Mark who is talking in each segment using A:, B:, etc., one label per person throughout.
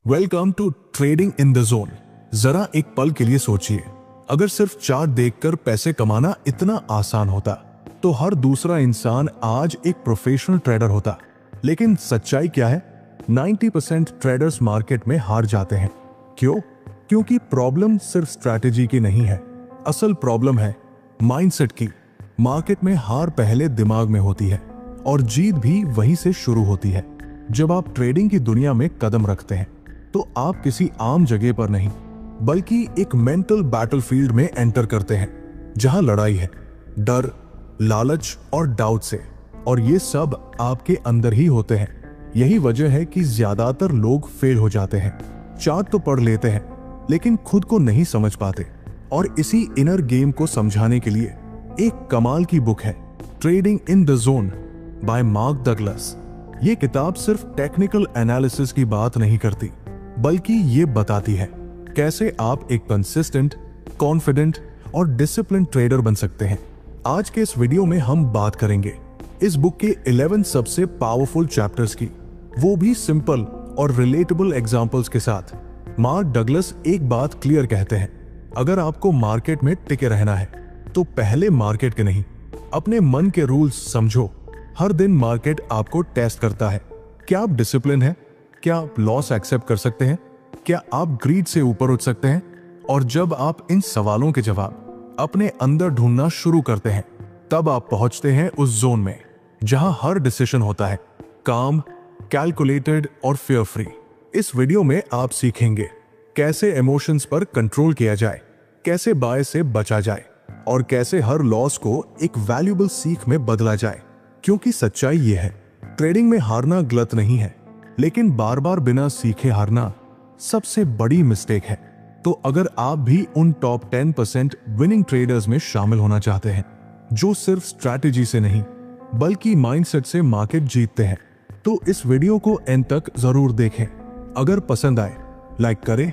A: Welcome to trading in the zone. जरा एक पल के लिए सोचिए, अगर सिर्फ चार्ट देखकर पैसे कमाना इतना आसान होता तो हर दूसरा इंसान आज एक प्रोफेशनल ट्रेडर होता। लेकिन सच्चाई क्या है? 90% ट्रेडर्स मार्केट में हार जाते हैं। क्यों? क्योंकि प्रॉब्लम सिर्फ स्ट्रैटेजी की नहीं है, असल प्रॉब्लम है माइंडसेट की। मार्केट में हार पहले दिमाग में होती है और जीत भी वहीं से शुरू होती है। जब आप ट्रेडिंग की दुनिया में कदम रखते हैं तो आप किसी आम जगह पर नहीं बल्कि एक मेंटल बैटलफील्ड में एंटर करते हैं, जहां लड़ाई है डर, लालच और डाउट से, और ये सब आपके अंदर ही होते हैं। यही वजह है कि ज्यादातर लोग फेल हो जाते हैं। चार्ट तो पढ़ लेते हैं लेकिन खुद को नहीं समझ पाते, और इसी इनर गेम को समझाने के लिए एक कमाल की बुक है, trading in the zone bye mark Douglas. ये किताब सिर्फ टेक्निकल एनालिसिस की बात नहीं करती, बल्कि ये बताती है कैसे आप एक कंसिस्टेंट, कॉन्फिडेंट और डिसिप्लिन ट्रेडर बन सकते हैं। आज के इस वीडियो में हम बात करेंगे इस बुक के 11 सबसे पावरफुल चैप्टर्स की, वो भी सिंपल और रिलेटेबल एग्जांपल्स के साथ। मार्क डगलस एक बात क्लियर कहते हैं, अगर आपको मार्केट में टिके रहना है तो पहले मार्केट के नहीं, अपने मन के रूल्स समझो। हर दिन मार्केट आपको टेस्ट करता है। क्या आप डिसिप्लिन हैं? क्या आप लॉस एक्सेप्ट कर सकते हैं? क्या आप ग्रीड से ऊपर उठ सकते हैं? और जब आप इन सवालों के जवाब अपने अंदर ढूंढना शुरू करते हैं, तब आप पहुंचते हैं उस जोन में जहां हर डिसीजन होता है काम, कैलकुलेटेड और फेयर फ्री। इस वीडियो में आप सीखेंगे कैसे इमोशंस पर कंट्रोल किया जाए, कैसे बाय से बचा जाए, और कैसे हर लॉस को एक वैल्यूएबल सीख में बदला जाए। क्योंकि सच्चाई ये है, ट्रेडिंग में हारना गलत नहीं है, लेकिन बार बार बिना सीखे हारना सबसे बड़ी मिस्टेक है। तो अगर आप भी उन टॉप 10% विनिंग ट्रेडर्स में शामिल होना चाहते हैं जो सिर्फ स्ट्रैटेजी से नहीं बल्कि माइंडसेट से मार्केट जीतते हैं, तो इस वीडियो को एंड तक जरूर देखें। अगर पसंद आए लाइक करें,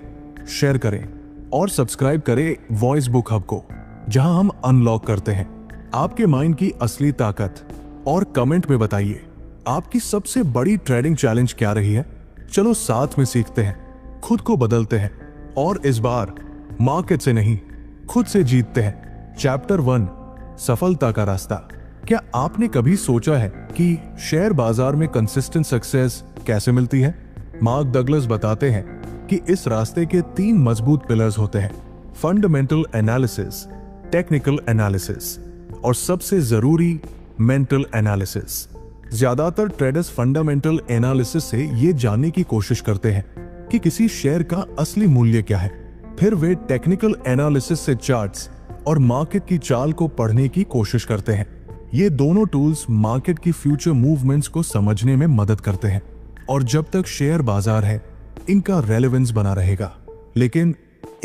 A: शेयर करें और सब्सक्राइब करें वॉइस बुक हब को, जहां हम अनलॉक करते हैं आपके माइंड की असली ताकत। और कमेंट में बताइए आपकी सबसे बड़ी ट्रेडिंग चैलेंज क्या रही है। चलो साथ में सीखते हैं, खुद को बदलते हैं और इस बार मार्केट से नहीं खुद से जीतते हैं। चैप्टर 1, सफलता का रास्ता। क्या आपने कभी सोचा है कि शेयर बाजार में कंसिस्टेंट सक्सेस कैसे मिलती है? मार्क डगलस बताते हैं कि इस रास्ते के 3 मजबूत पिलर्स होते हैं, फंडामेंटल एनालिसिस, टेक्निकल एनालिसिस और सबसे जरूरी मेंटल एनालिसिस। ज्यादातर ट्रेडर्स फंडामेंटल एनालिसिस से ये जानने की कोशिश करते हैं कि किसी शेयर का असली मूल्य क्या है। फिर वे टेक्निकल एनालिसिस से चार्ट्स और मार्केट की चाल को पढ़ने की कोशिश करते हैं। ये दोनों टूल्स मार्केट की फ्यूचर मूवमेंट्स को समझने में मदद करते हैं, और जब तक शेयर बाजार है इनका रेलेवेंस बना रहेगा। लेकिन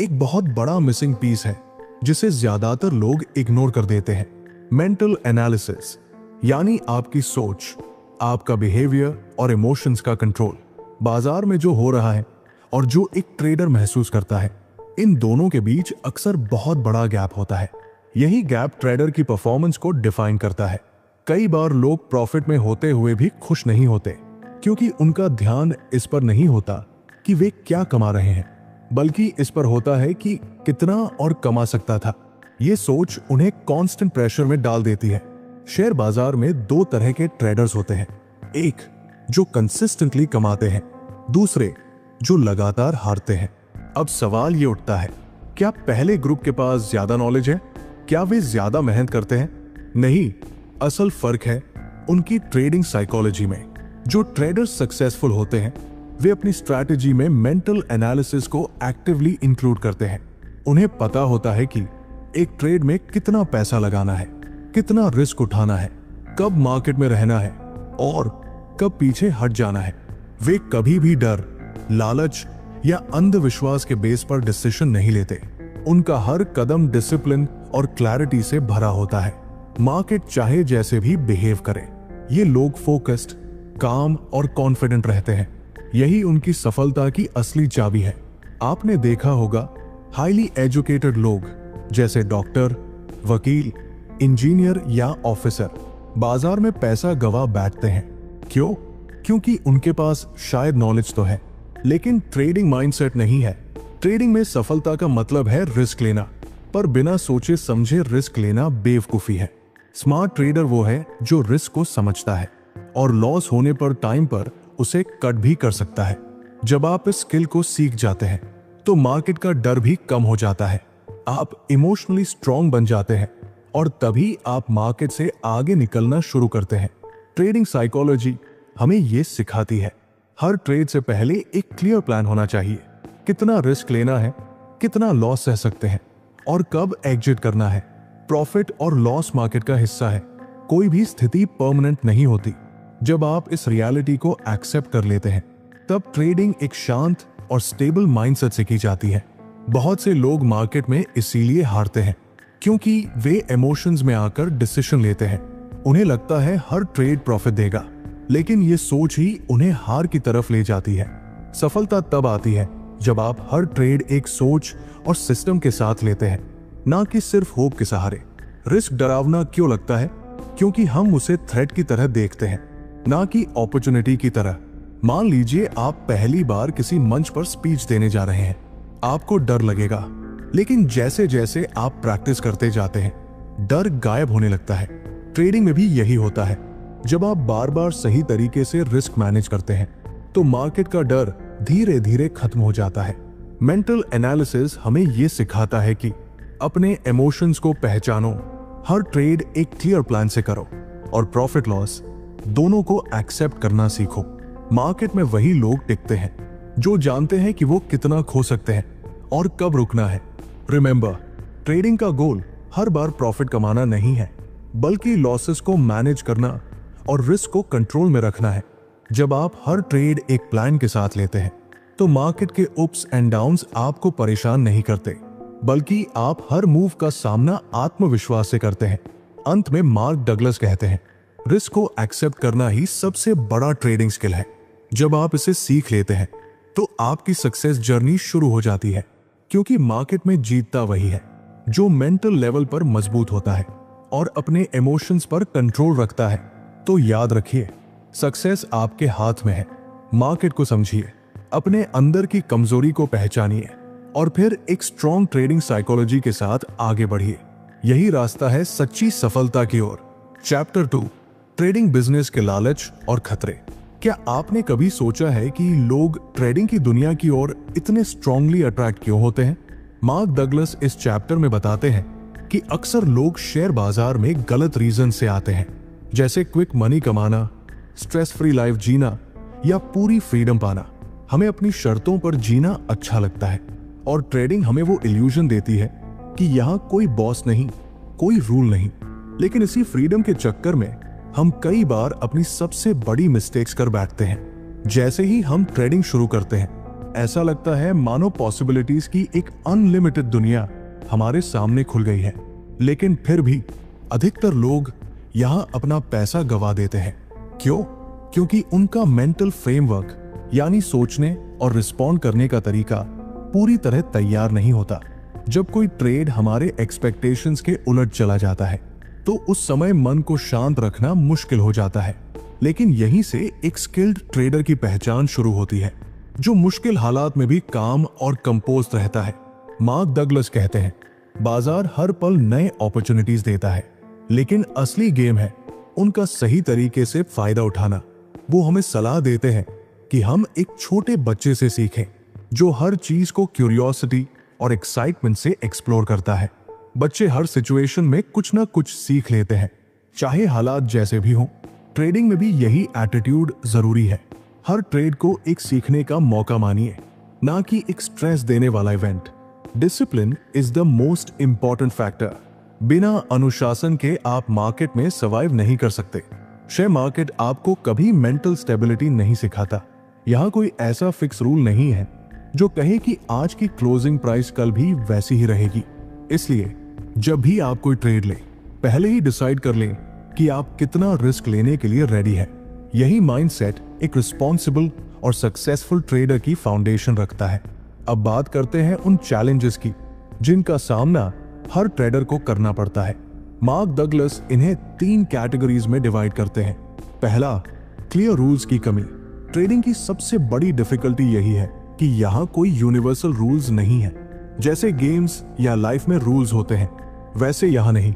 A: एक बहुत बड़ा मिसिंग पीस है जिसे ज्यादातर लोग इग्नोर कर देते हैं, मेंटल एनालिसिस, यानी आपकी सोच, आपका बिहेवियर और इमोशंस का कंट्रोल। बाजार में जो हो रहा है और जो एक ट्रेडर महसूस करता है, इन दोनों के बीच अक्सर बहुत बड़ा गैप होता है। यही गैप ट्रेडर की परफॉर्मेंस को डिफाइन करता है। कई बार लोग प्रॉफिट में होते हुए भी खुश नहीं होते, क्योंकि उनका ध्यान इस पर नहीं होता कि वे क्या कमा रहे हैं, बल्कि इस पर होता है कि कितना और कमा सकता था। ये सोच उन्हें कांस्टेंट प्रेशर में डाल देती है। शेयर बाजार में 2 तरह के ट्रेडर्स होते हैं, एक जो कंसिस्टेंटली कमाते हैं, दूसरे जो लगातार हारते हैं। अब सवाल ये उठता है, क्या पहले ग्रुप के पास ज्यादा नॉलेज है? क्या वे ज्यादा मेहनत करते हैं? नहीं, असल फर्क है उनकी ट्रेडिंग साइकोलॉजी में। जो ट्रेडर्स सक्सेसफुल होते हैं वे अपनी स्ट्रैटेजी में मेंटल एनालिसिस को एक्टिवली इंक्लूड करते हैं। उन्हें पता होता है कि एक ट्रेड में कितना पैसा लगाना है, कितना रिस्क उठाना है, कब मार्केट में रहना है और कब पीछे हट जाना है। वे कभी भी डर, लालच या अंधविश्वास के बेस पर डिसीजन नहीं लेते। उनका हर कदम डिसिप्लिन और क्लैरिटी से भरा होता है। मार्केट चाहे जैसे भी बिहेव करे, ये लोग फोकस्ड, काम और कॉन्फिडेंट रहते हैं। यही उनकी सफलता की असली चाबी है। आपने देखा होगा हाईली एजुकेटेड लोग जैसे डॉक्टर, वकील, इंजीनियर या ऑफिसर बाजार में पैसा गवा बैठते हैं। क्यों? क्योंकि उनके पास शायद नॉलेज तो है, लेकिन ट्रेडिंग माइंडसेट नहीं है। ट्रेडिंग में सफलता का मतलब है रिस्क लेना, पर बिना सोचे समझे रिस्क लेना बेवकूफी है। स्मार्ट ट्रेडर वो है जो रिस्क को समझता है और लॉस होने पर टाइम पर उसे कट भी कर सकता है। जब आप इस स्किल को सीख जाते हैं तो मार्केट का डर भी कम हो जाता है, आप इमोशनली स्ट्रांग बन जाते हैं और तभी आप मार्केट से आगे निकलना शुरू करते हैं। ट्रेडिंग साइकोलॉजी हमें ये सिखाती है, हर ट्रेड से पहले एक क्लियर प्लान होना चाहिए। कितना रिस्क लेना है, कितना लॉस सह सकते हैं और कब एग्जिट करना है। प्रॉफिट और लॉस मार्केट का हिस्सा है, कोई भी स्थिति परमानेंट नहीं होती। जब आप इस रियलिटी को एक्सेप्ट कर लेते हैं तब ट्रेडिंग एक शांत और स्टेबल माइंडसेट से की जाती है। बहुत से लोग मार्केट में इसीलिए हारते हैं क्योंकि वे इमोशंस में आकर डिसीजन लेते हैं। उन्हें लगता है हर ट्रेड प्रॉफिट देगा, लेकिन ये सोच ही उन्हें हार की तरफ ले जाती है। सफलता तब आती है जब आप हर ट्रेड एक सोच और सिस्टम के साथ लेते हैं, ना कि सिर्फ होप के सहारे। रिस्क डरावना क्यों लगता है? क्योंकि हम उसे थ्रेट की तरह देखते हैं, ना कि अपॉर्चुनिटी की तरह। मान लीजिए आप पहली बार किसी मंच पर स्पीच देने जा रहे हैं, आपको डर लगेगा, लेकिन जैसे जैसे आप प्रैक्टिस करते जाते हैं डर गायब होने लगता है। ट्रेडिंग में भी यही होता है। जब आप बार बार सही तरीके से रिस्क मैनेज करते हैं तो मार्केट का डर धीरे धीरे खत्म हो जाता है। मेंटल एनालिसिस हमें यह सिखाता है कि अपने इमोशंस को पहचानो, हर ट्रेड एक क्लियर प्लान से करो और प्रॉफिट लॉस दोनों को एक्सेप्ट करना सीखो। मार्केट में वही लोग टिकते हैं जो जानते हैं कि वो कितना खो सकते हैं और कब रुकना है। रिमेंबर, ट्रेडिंग का गोल हर बार प्रॉफिट कमाना नहीं है, बल्कि लॉसेस को मैनेज करना और रिस्क को कंट्रोल में रखना है। जब आप हर ट्रेड एक प्लान के साथ लेते हैं तो मार्केट के अप्स एंड डाउन्स आपको परेशान नहीं करते, बल्कि आप हर मूव का सामना आत्मविश्वास से करते हैं। अंत में मार्क डगलस कहते हैं, रिस्क को एक्सेप्ट करना ही सबसे बड़ा ट्रेडिंग स्किल है। जब आप इसे सीख लेते हैं तो आपकी सक्सेस जर्नी शुरू हो जाती है, क्योंकि मार्केट में जीतता वही है जो मेंटल लेवल पर मजबूत होता है और अपने इमोशंस पर कंट्रोल रखता है। तो याद रखिए, सक्सेस आपके हाथ में है। मार्केट को समझिए, अपने अंदर की कमजोरी को पहचानिए और फिर एक स्ट्रॉन्ग ट्रेडिंग साइकोलॉजी के साथ आगे बढ़िए। यही रास्ता है सच्ची सफलता की ओर। चैप्टर 2, ट्रेडिंग बिजनेस के लालच और खतरे। क्या आपने कभी सोचा है कि लोग ट्रेडिंग की दुनिया की ओर इतने स्ट्रांगली अट्रैक्ट क्यों होते हैं? मार्क डगलस इस चैप्टर में बताते हैं कि अक्सर लोग शेयर बाजार में गलत रीजन से आते हैं, जैसे क्विक मनी कमाना, स्ट्रेस फ्री लाइफ जीना या पूरी फ्रीडम पाना। हमें अपनी शर्तों पर जीना अच्छा लगता है और ट्रेडिंग हमें वो इल्यूजन देती है कि यहाँ कोई बॉस नहीं, कोई रूल नहीं। लेकिन इसी फ्रीडम के चक्कर में हम कई बार अपनी सबसे बड़ी मिस्टेक्स कर बैठते हैं। जैसे ही हम ट्रेडिंग शुरू करते हैं ऐसा लगता है मानो पॉसिबिलिटीज की एक अनलिमिटेड दुनिया हमारे सामने खुल गई है, लेकिन फिर भी अधिकतर लोग यहाँ अपना पैसा गवा देते हैं। क्यों? क्योंकि उनका मेंटल फ्रेमवर्क यानी सोचने और रिस्पॉन्ड करने का तरीका पूरी तरह तैयार नहीं होता। जब कोई ट्रेड हमारे एक्सपेक्टेशंस के उलट चला जाता है तो उस समय मन को शांत रखना मुश्किल हो जाता है। लेकिन यहीं से एक स्किल्ड ट्रेडर की पहचान शुरू होती है, जो मुश्किल हालात में भी काम और कंपोज्ड रहता है। मार्क डगलस कहते हैं, बाजार हर पल नए अपॉर्चुनिटीज देता है, लेकिन असली गेम है उनका सही तरीके से फायदा उठाना। वो हमें सलाह देते हैं कि हम एक छोटे बच्चे से सीखें जो हर चीज को क्यूरियोसिटी और एक्साइटमेंट से एक्सप्लोर करता है। बच्चे हर सिचुएशन में कुछ ना कुछ सीख लेते हैं, चाहे हालात जैसे भी हों। ट्रेडिंग में भी यही एटीट्यूड जरूरी है। हर ट्रेड को एक सीखने का मौका मानिए, ना कि एक स्ट्रेस देने वाला event. Discipline is the most important factor. बिना अनुशासन के आप मार्केट में सर्वाइव नहीं कर सकते। शेयर मार्केट आपको कभी मेंटल स्टेबिलिटी नहीं सिखाता। यहाँ कोई ऐसा फिक्स रूल नहीं है जो कहे कि आज की क्लोजिंग प्राइस कल भी वैसी ही रहेगी। इसलिए जब भी आप कोई ट्रेड लें, पहले ही डिसाइड कर लें कि आप कितना रिस्क लेने के लिए रेडी है। यही माइंडसेट एक रिस्पॉन्सिबल और सक्सेसफुल ट्रेडर की फाउंडेशन रखता है। अब बात करते हैं उन चैलेंजेस की जिनका सामना हर ट्रेडर को करना पड़ता है। मार्क डगलस इन्हें 3 कैटेगरीज में डिवाइड करते हैं। पहला, क्लियर रूल्स की कमी। ट्रेडिंग की सबसे बड़ी डिफिकल्टी यही है कि यहाँ कोई यूनिवर्सल रूल्स नहीं है। जैसे गेम्स या लाइफ में रूल्स होते हैं, वैसे यहाँ नहीं।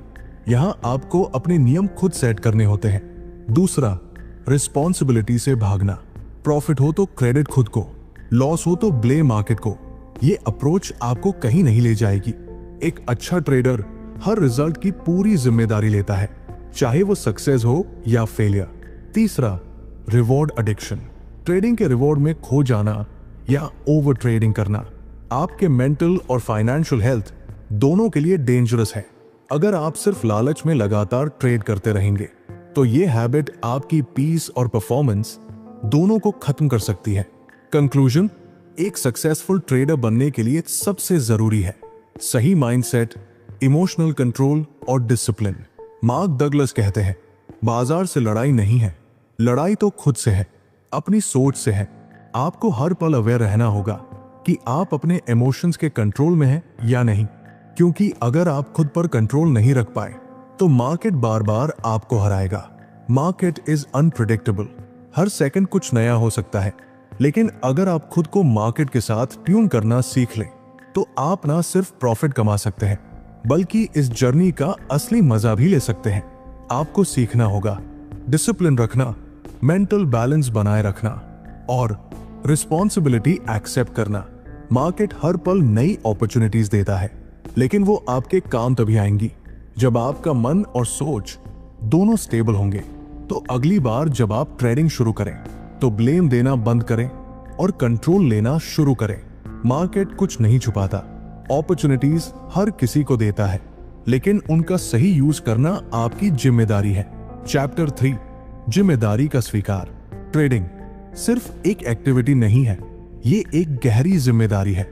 A: यहाँ आपको अपने नियम खुद सेट करने होते हैं। दूसरा, रिस्पॉन्सिबिलिटी से भागना। प्रॉफिट हो तो क्रेडिट खुद को, लॉस हो तो ब्लेम मार्केट को। ये अप्रोच आपको कहीं नहीं ले जाएगी। एक अच्छा ट्रेडर हर रिजल्ट की पूरी जिम्मेदारी लेता है, चाहे वो सक्सेस हो या फेलियर। तीसरा, रिवॉर्ड एडिक्शन। ट्रेडिंग के रिवॉर्ड में खो जाना या ओवर ट्रेडिंग करना आपके मेंटल और फाइनेंशियल हेल्थ दोनों के लिए डेंजरस है। अगर आप सिर्फ लालच में लगातार ट्रेड करते रहेंगे तो ये हैबिट आपकी पीस और परफॉर्मेंस दोनों को खत्म कर सकती है। कंक्लूजन, एक सक्सेसफुल ट्रेडर बनने के लिए सबसे जरूरी है सही माइंडसेट, इमोशनल कंट्रोल और डिसिप्लिन। मार्क डगलस कहते हैं, बाजार से लड़ाई नहीं है, लड़ाई तो खुद से है, अपनी सोच से है। आपको हर पल अवेयर रहना होगा कि आप अपने इमोशंस के कंट्रोल में हैं या नहीं, क्योंकि अगर आप खुद पर कंट्रोल नहीं रख पाए तो मार्केट बार बार आपको हराएगा। मार्केट इज अनप्रिडिक्टेबल, हर सेकंड कुछ नया हो सकता है, लेकिन अगर आप खुद को मार्केट के साथ ट्यून करना सीख लें तो आप ना सिर्फ प्रॉफिट कमा सकते हैं बल्कि इस जर्नी का असली मजा भी ले सकते हैं। आपको सीखना होगा डिसिप्लिन रखना, मेंटल बैलेंस बनाए रखना और रिस्पॉन्सिबिलिटी एक्सेप्ट करना। मार्केट हर पल नई अपॉर्चुनिटीज देता है, लेकिन वो आपके काम तभी आएंगी जब आपका मन और सोच दोनों स्टेबल होंगे। तो अगली बार जब आप ट्रेडिंग शुरू करें तो ब्लेम देना बंद करें और कंट्रोल लेना शुरू करें। मार्केट कुछ नहीं छुपाता, अपॉर्चुनिटीज हर किसी को देता है, लेकिन उनका सही यूज करना आपकी जिम्मेदारी है। चैप्टर 3, जिम्मेदारी का स्वीकार। ट्रेडिंग सिर्फ एक एक्टिविटी नहीं है, ये एक गहरी जिम्मेदारी है।